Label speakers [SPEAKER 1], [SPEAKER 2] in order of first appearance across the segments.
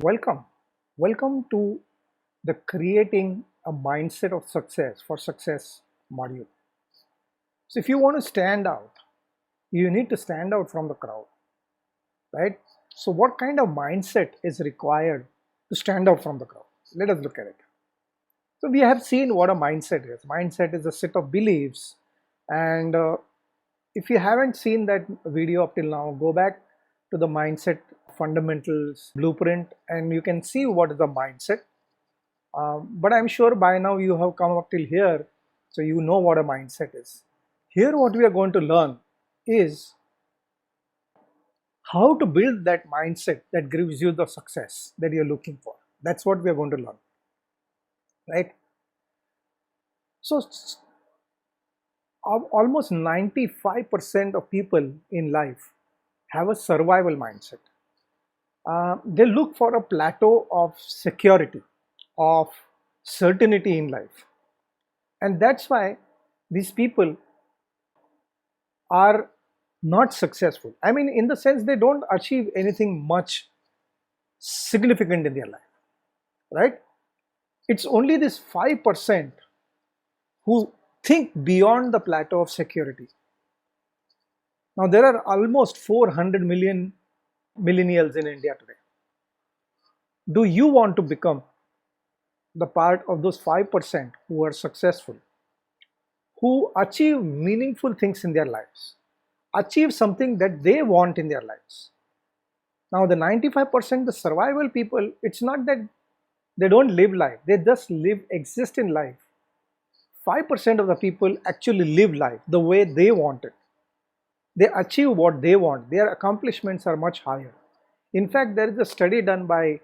[SPEAKER 1] Welcome. Welcome to the Creating a Mindset of Success for Success module. So, if you want to stand out, you need to stand out from the crowd, right? So, what kind of mindset is required to stand out from the crowd? Let us look at it. So, we have seen what a mindset is. Mindset is a set of beliefs, and if you haven't seen that video up till now, go back to the mindset fundamentals blueprint and you can see what is the mindset. But I'm sure by now you have come up till here, so you know what a mindset is. Here, what we are going to learn is how to build that mindset that gives you the success that you're looking for. That's what we are going to learn, right? So, almost 95% of people in life have a survival mindset. They look for a plateau of security, of certainty in life. And that's why these people are not successful. I mean, in the sense they don't achieve anything much significant in their life, right? It's only this 5% who think beyond the plateau of security. Now, there are almost 400 million millennials in India today. Do you want to become the part of those 5% who are successful, who achieve meaningful things in their lives, achieve something that they want in their lives? Now, the 95%, the survival people, it's not that they don't live life, they just exist in life. 5% of the people actually live life the way they want it. They achieve what they want, their accomplishments are much higher. In fact, there is a study done by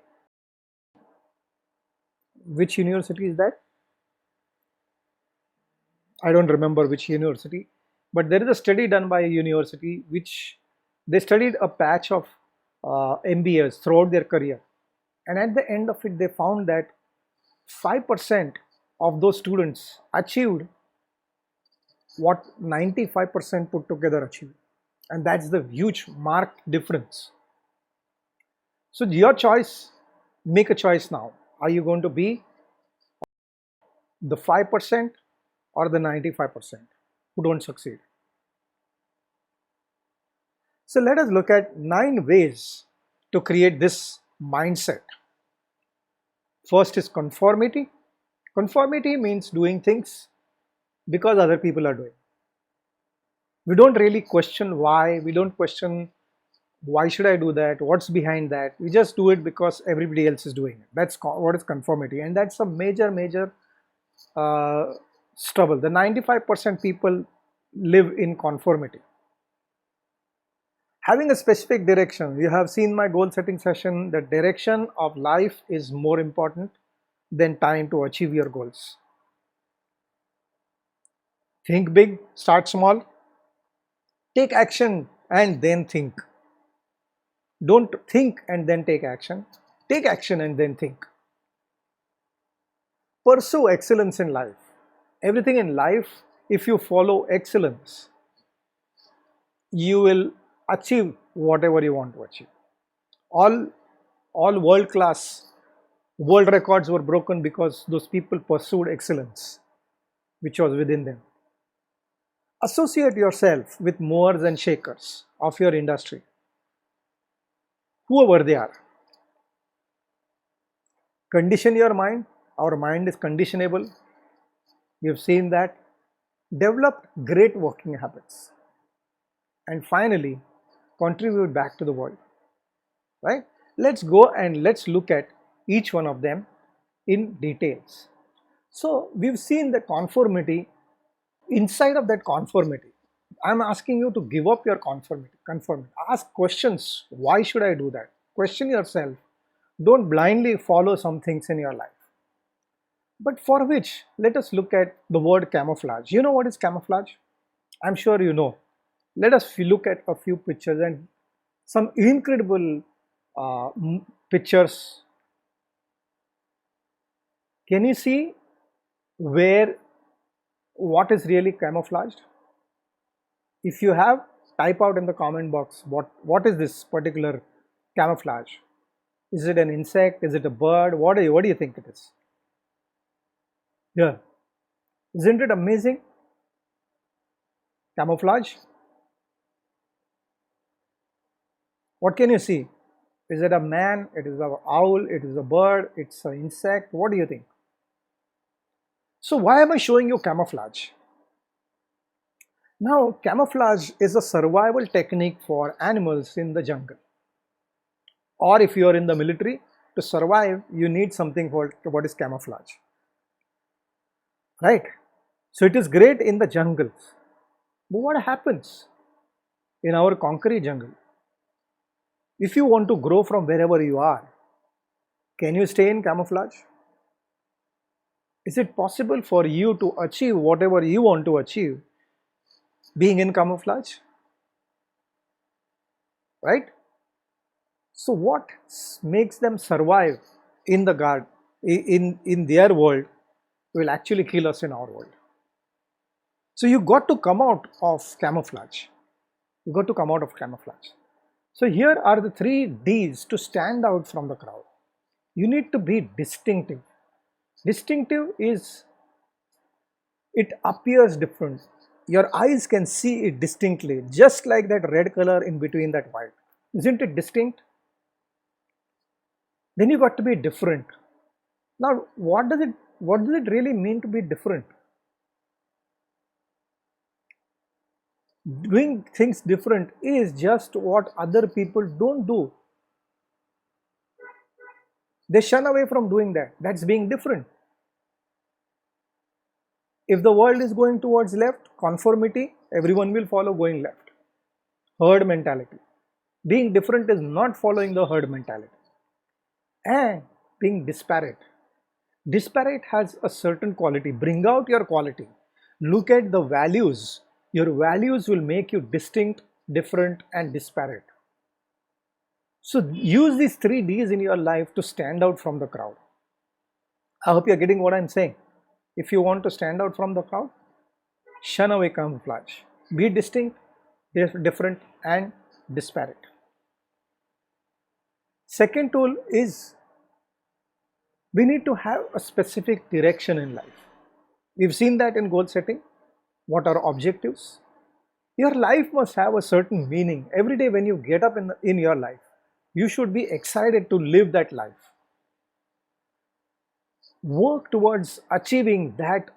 [SPEAKER 1] which university is that? I don't remember which university, but there is a study done by a university which they studied a patch of MBAs throughout their career. And at the end of it, they found that 5% of those students achieved what 95% put together achieved. And that's the huge marked difference. So, your choice, make a choice now. Are you going to be the 5% or the 95% who don't succeed? So, let us look at 9 ways to create this mindset. First is conformity. Conformity means doing things because other people are doing. We don't really question why, we don't question why should I do that, what's behind that. We just do it because everybody else is doing it. That's what is conformity, and that's a major uh, struggle. The 95% people live in conformity. Having a specific direction, you have seen my goal setting session. The direction of life is more important than time to achieve your goals. Think big, start small, take action and then think. Don't think and then take action. Take action and then think. Pursue excellence in life. Everything in life, if you follow excellence, you will achieve whatever you want to achieve. All, all world class world records were broken because those people pursued excellence, which was within them. Associate yourself with movers and shakers of your industry, whoever they are. Condition your mind. Our mind is conditionable. You've seen that. Develop great working habits. And finally, contribute back to the world. Right? Let's go and let's look at each one of them in details. So, we've seen the conformity. Inside of that conformity, I'm asking you to give up your conformity. Ask questions. Why should I do that? Question yourself. Don't blindly follow some things in your life. But for which, let us look at the word camouflage. You know what is camouflage? I'm sure you know. Let us look at a few pictures and some incredible pictures. Can you see where what is really camouflaged? If you have, type out in the comment box what is this particular camouflage. Is it an insect? Is it a bird? What do you think it is? Yeah. Isn't it amazing? Camouflage. What can you see? Is it a man? It is an owl? It is a bird? It's an insect? What do you think? So why am I showing you camouflage? Now, camouflage is a survival technique for animals in the jungle. Or if you are in the military, to survive, you need something called what is camouflage. Right? So it is great in the jungles. But what happens in our concrete jungle? If you want to grow from wherever you are, can you stay in camouflage? Is it possible for you to achieve whatever you want to achieve being in camouflage? Right? So what makes them survive in the guard in their world will actually kill us in our world. So you got to come out of camouflage. You got to come out of camouflage. So here are the 3 Ds to stand out from the crowd. You need to be distinctive. Distinctive is, it appears different. Your eyes can see it distinctly, just like that red color in between that white. Isn't it distinct? Then you got to be different. Now, what does it really mean to be different? Doing things different is just what other people don't do. They shun away from doing that. That's being different. If the world is going towards left, conformity, everyone will follow going left. Herd mentality. Being different is not following the herd mentality. And being disparate. Disparate has a certain quality. Bring out your quality. Look at the values. Your values will make you distinct, different, and disparate. So use these 3 Ds in your life to stand out from the crowd. I hope you're getting what I'm saying. If you want to stand out from the crowd, shun away camouflage. Be distinct, different, and disparate. Second tool is we need to have a specific direction in life. We've seen that in goal setting. What are objectives? Your life must have a certain meaning. Every day when you get up in your life, you should be excited to live that life. Work towards achieving that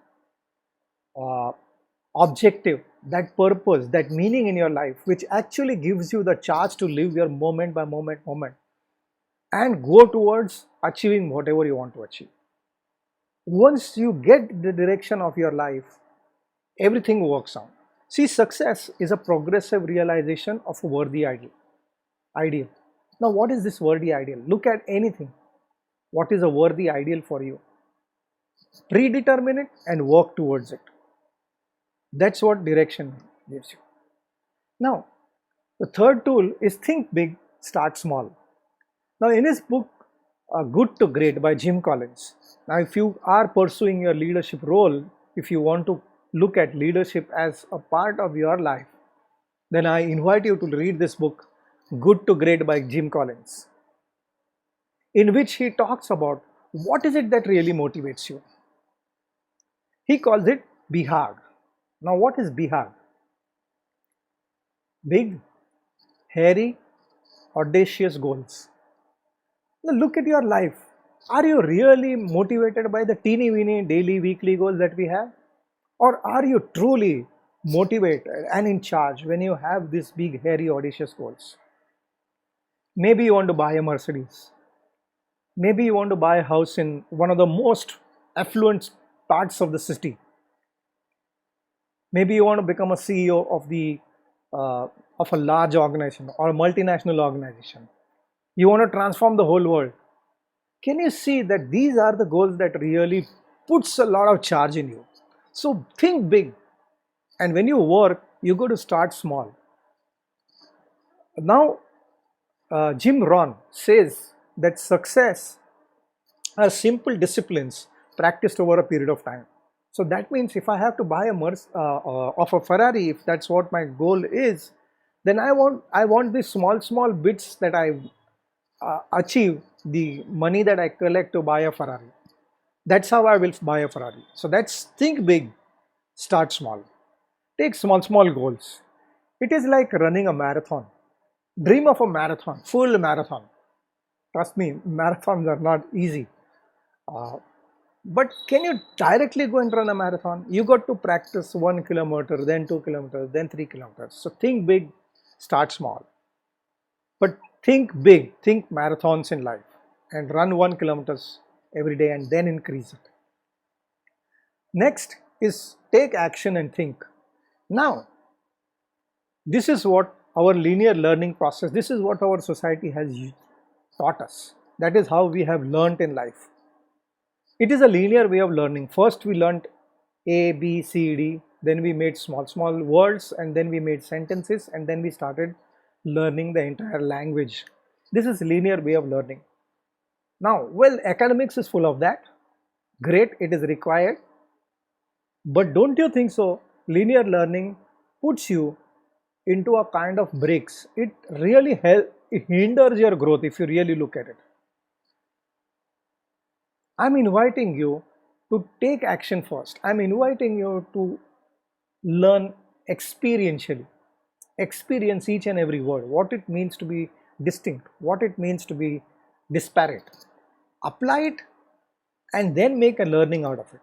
[SPEAKER 1] objective, that purpose, that meaning in your life, which actually gives you the charge to live your moment by moment, and go towards achieving whatever you want to achieve. Once you get the direction of your life, everything works out. See, success is a progressive realization of a worthy ideal. Now, what is this worthy ideal? Look at anything. What is a worthy ideal for you? Predetermine it and work towards it. That's what direction gives you. Now, the third tool is think big, start small. Now, in his book, Good to Great by Jim Collins. Now, if you are pursuing your leadership role, if you want to look at leadership as a part of your life, then I invite you to read this book, Good to Great by Jim Collins, in which he talks about what is it that really motivates you. He calls it BHAG. Now, what is BHAG? Big, hairy, audacious goals. Now, look at your life. Are you really motivated by the teeny weeny daily, weekly goals that we have? Or are you truly motivated and in charge when you have these big, hairy, audacious goals? Maybe you want to buy a Mercedes. Maybe you want to buy a house in one of the most affluent parts of the city. Maybe you want to become a CEO of a large organization or a multinational organization. You want to transform the whole world. Can you see that these are the goals that really puts a lot of charge in you? So think big, and when you work, you got to start small. Now, Jim Rohn says that success are simple disciplines practiced over a period of time. So that means if I have to buy a Ferrari, if that's what my goal is, then I want these small bits that I achieve the money that I collect to buy a Ferrari. That's how I will buy a Ferrari. So that's think big, start small. Take small goals. It is like running a marathon. Dream of a marathon, full marathon. Trust me, marathons are not easy. Uh, but can you directly go and run a marathon? You got to practice 1 kilometer, then 2 kilometers, then 3 kilometers. So think big, start small. But think big, think marathons in life and run 1 kilometers every day and then increase it. Next is take action and think. Now, this is what our linear learning process, this is what our society has taught us. That is how we have learned in life. It is a linear way of learning. First we learned A, B, C, D, then we made small words, and then we made sentences, and then we started learning the entire language. This is linear way of learning. Now, well, academics is full of that. Great, it is required. But don't you think so? Linear learning puts you into a kind of breaks. It really it hinders your growth if you really look at it. I'm inviting you to take action first. I'm inviting you to learn experientially. Experience each and every word, what it means to be distinct, what it means to be disparate. Apply it and then make a learning out of it.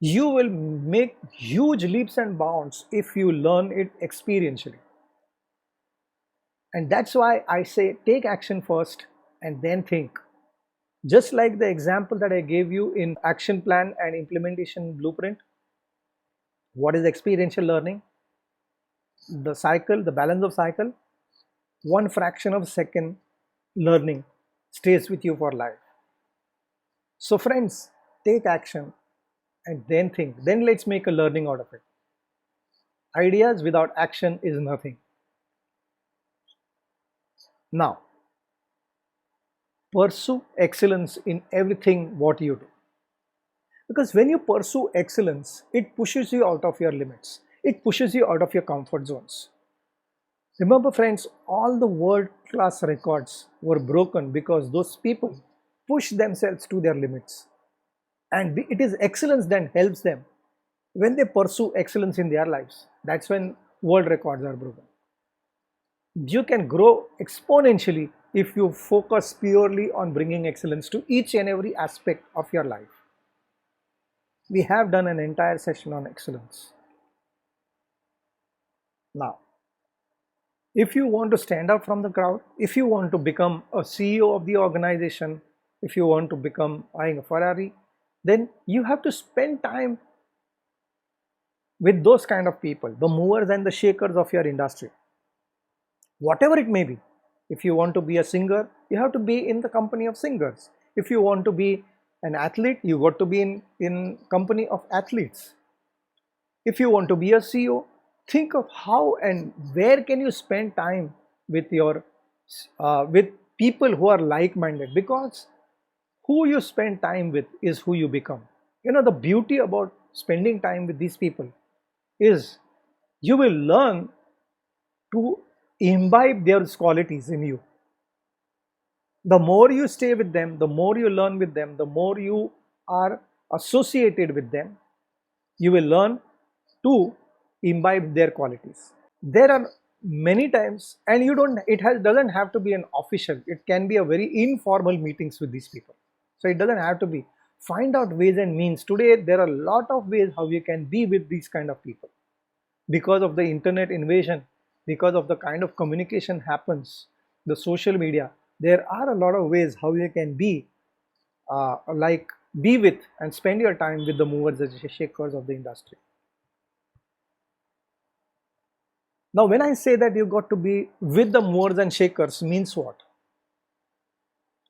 [SPEAKER 1] You will make huge leaps and bounds if you learn it experientially. And that's why I say take action first and then think. Just like the example that I gave you in action plan and implementation blueprint, what is experiential learning? The cycle, the balance of cycle, one fraction of a second learning stays with you for life. So friends, take action and then think. Then let's make a learning out of it. Ideas without action is nothing. Now, pursue excellence in everything what you do. Because when you pursue excellence, it pushes you out of your limits. It pushes you out of your comfort zones. Remember friends, all the world-class records were broken because those people push themselves to their limits. And it is excellence that helps them. When they pursue excellence in their lives, that's when world records are broken. You can grow exponentially if you focus purely on bringing excellence to each and every aspect of your life. We have done an entire session on excellence. Now, if you want to stand out from the crowd, if you want to become a CEO of the organization, if you want to become buying a Ferrari, then you have to spend time with those kind of people, the movers and the shakers of your industry. Whatever it may be. If you want to be a singer, you have to be in the company of singers. If you want to be an athlete, you got to be in company of athletes. If you want to be a CEO, think of how and where can you spend time with your with people who are like-minded, because who you spend time with is who you become. You know, the beauty about spending time with these people is you will learn to imbibe their qualities in you. The more you stay with them, the more you learn with them, the more you are associated with them, you will learn to imbibe their qualities. There are many times, and doesn't have to be an official, it can be a very informal meetings with these people. So it doesn't have to be. Find out ways and means. Today there are a lot of ways how you can be with these kind of people. Because of the internet invasion, because of the kind of communication happens, the social media, there are a lot of ways how you can be be with and spend your time with the movers and shakers of the industry. Now when I say that you got to be with the movers and shakers means what?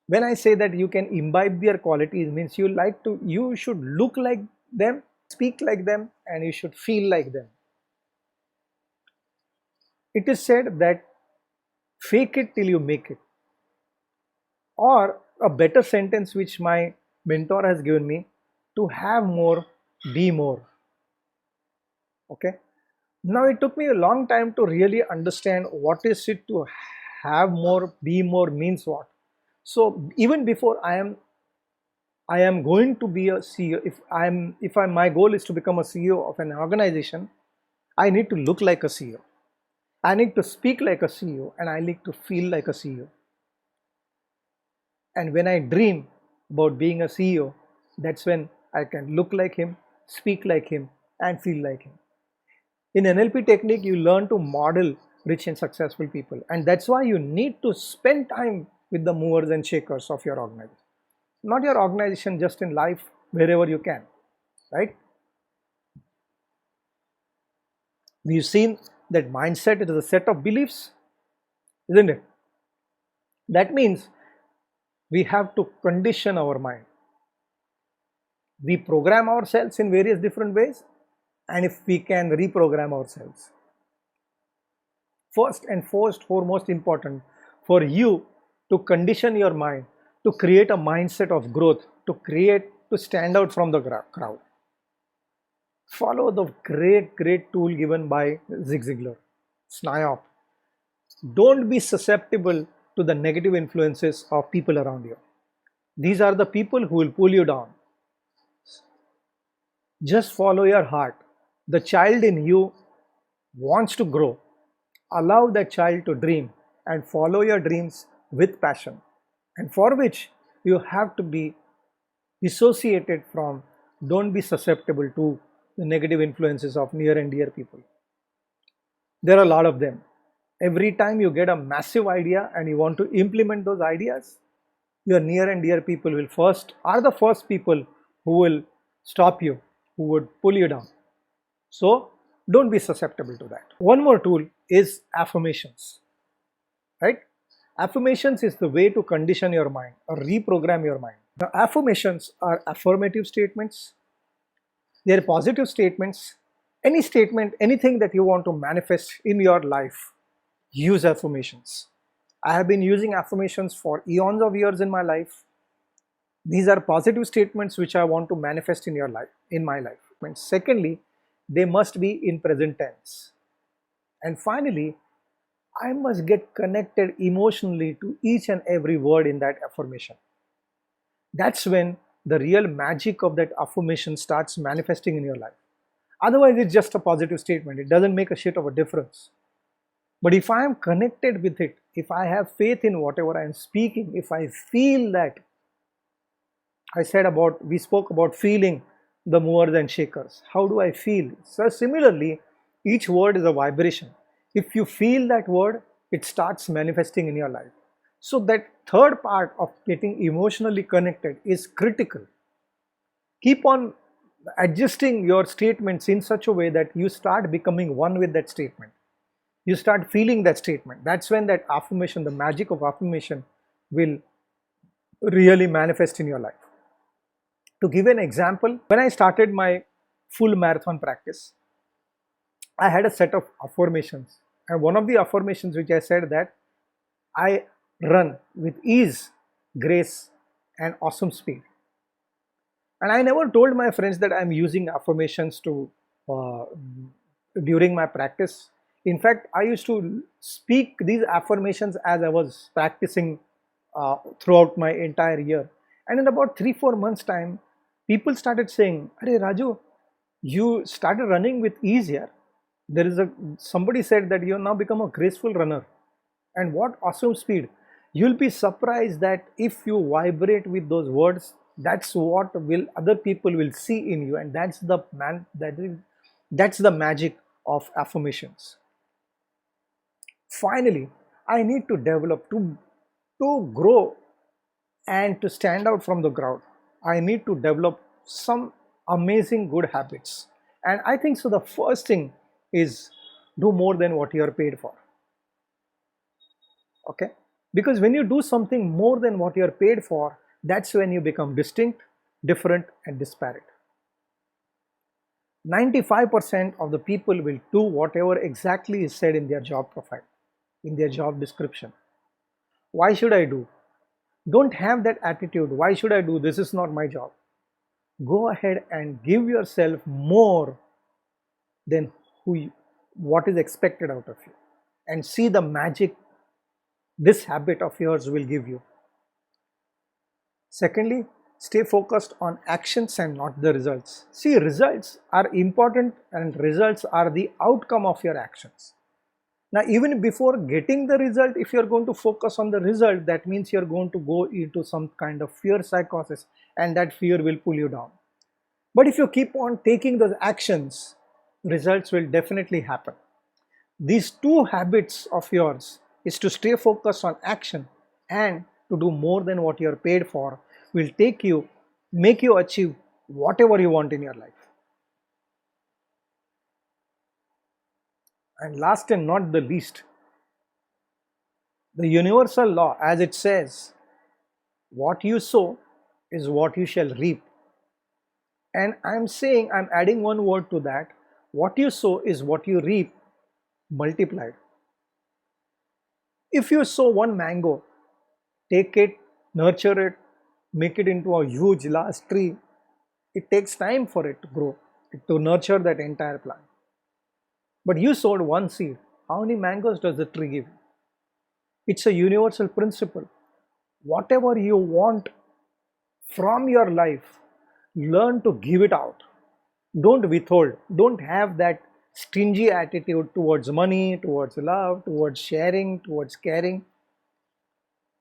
[SPEAKER 1] When I say that you can imbibe their qualities means you should look like them, speak like them, and you should feel like them. It is said that fake it till you make it. Or a better sentence which my mentor has given me, to have more, be more. Okay. Now it took me a long time to really understand what is it to have more, be more means what. So even before I am going to be a CEO, if my goal is to become a CEO of an organization, I need to look like a CEO, I need to speak like a CEO, and I need to feel like a CEO. And when I dream about being a CEO, that's when I can look like him, speak like him, and feel like him. In NLP technique, you learn to model rich and successful people. And that's why you need to spend time with the movers and shakers of your organization. Not your organization, just in life, wherever you can, right? We've seen that mindset is a set of beliefs, isn't it? That means we have to condition our mind. We program ourselves in various different ways, and if we can reprogram ourselves. First and foremost important for you to condition your mind to create a mindset of growth, to stand out from the crowd. Follow the great tool given by Zig Ziglar, SNIOP. Don't be susceptible to the negative influences of people around you. These are the people who will pull you down. Just follow your heart. The child in you wants to grow. Allow that child to dream and follow your dreams with passion, and for which you have to be dissociated from, don't be susceptible to the negative influences of near and dear people. There are a lot of them. Every time you get a massive idea and you want to implement those ideas, your near and dear people are the first people who will stop you, who would pull you down. So don't be susceptible to that. One more tool is affirmations, right? Affirmations is the way to condition your mind or reprogram your mind. Now, affirmations are affirmative statements. They are positive statements. Any statement, anything that you want to manifest in your life, use affirmations. I have been using affirmations for eons of years in my life. These are positive statements which I want to manifest in my life. And secondly, they must be in present tense. And finally, I must get connected emotionally to each and every word in that affirmation. That's when the real magic of that affirmation starts manifesting in your life. Otherwise, it's just a positive statement. It doesn't make a shit of a difference. But if I am connected with it, if I have faith in whatever I am speaking, if I feel that, we spoke about feeling the movers and shakers. How do I feel? So similarly, each word is a vibration. If you feel that word, it starts manifesting in your life. So that third part of getting emotionally connected is critical. Keep on adjusting your statements in such a way that you start becoming one with that statement. You start feeling that statement. That's when that affirmation, the magic of affirmation, will really manifest in your life. To give an example, when I started my full marathon practice, I had a set of affirmations. And one of the affirmations which I said that I run with ease, grace, and awesome speed. And I never told my friends that I'm using affirmations during my practice. In fact, I used to speak these affirmations as I was practicing throughout my entire year. And in about 3-4 months' time, people started saying, "Arey Raju, you started running with ease here. Somebody said that you have now become a graceful runner. And what awesome speed." You'll be surprised that if you vibrate with those words, that's what other people will see in you, and that's the magic of affirmations. Finally, I need to develop to grow and to stand out from the crowd. I need to develop some amazing good habits. And I think so the first thing is do more than what you are paid for. Okay? Because when you do something more than what you are paid for, that's when you become distinct, different, and disparate. 95% of the people will do whatever exactly is said in their job profile, in their job description. Why should I do? Don't have that attitude. Why should I do? This is not my job. Go ahead and give yourself more than what is expected out of you, and see the magic this habit of yours will give you. Secondly, stay focused on actions and not the results. See, results are important and results are the outcome of your actions. Now, even before getting the result, if you're going to focus on the result, that means you're going to go into some kind of fear psychosis, and that fear will pull you down. But if you keep on taking those actions, results will definitely happen. These two habits of yours is to stay focused on action and to do more than what you're paid for will make you achieve whatever you want in your life. And last and not the least, the universal law, as it says, what you sow is what you shall reap. And I'm adding one word to that. What you sow is what you reap multiplied. If you sow one mango, take it, nurture it, make it into a huge large tree, it takes time for it to grow, to nurture that entire plant. But you sowed one seed. How many mangoes does the tree give you? It's a universal principle. Whatever you want from your life, learn to give it out. Don't withhold. Don't have that stingy attitude towards money, towards love, towards sharing, towards caring.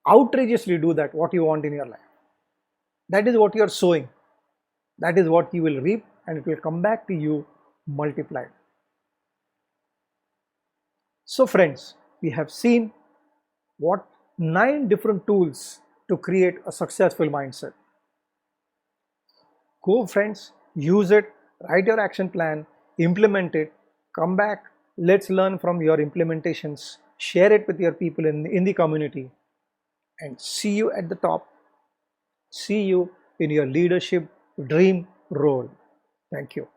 [SPEAKER 1] Outrageously do that, what you want in your life. That is what you are sowing. That is what you will reap, and it will come back to you multiplied. So, friends, we have seen what 9 different tools to create a successful mindset. Go, friends, use it, write your action plan, implement it, come back, let's learn from your implementations, share it with your people in the community, and see you at the top. See you in your leadership dream role. Thank you.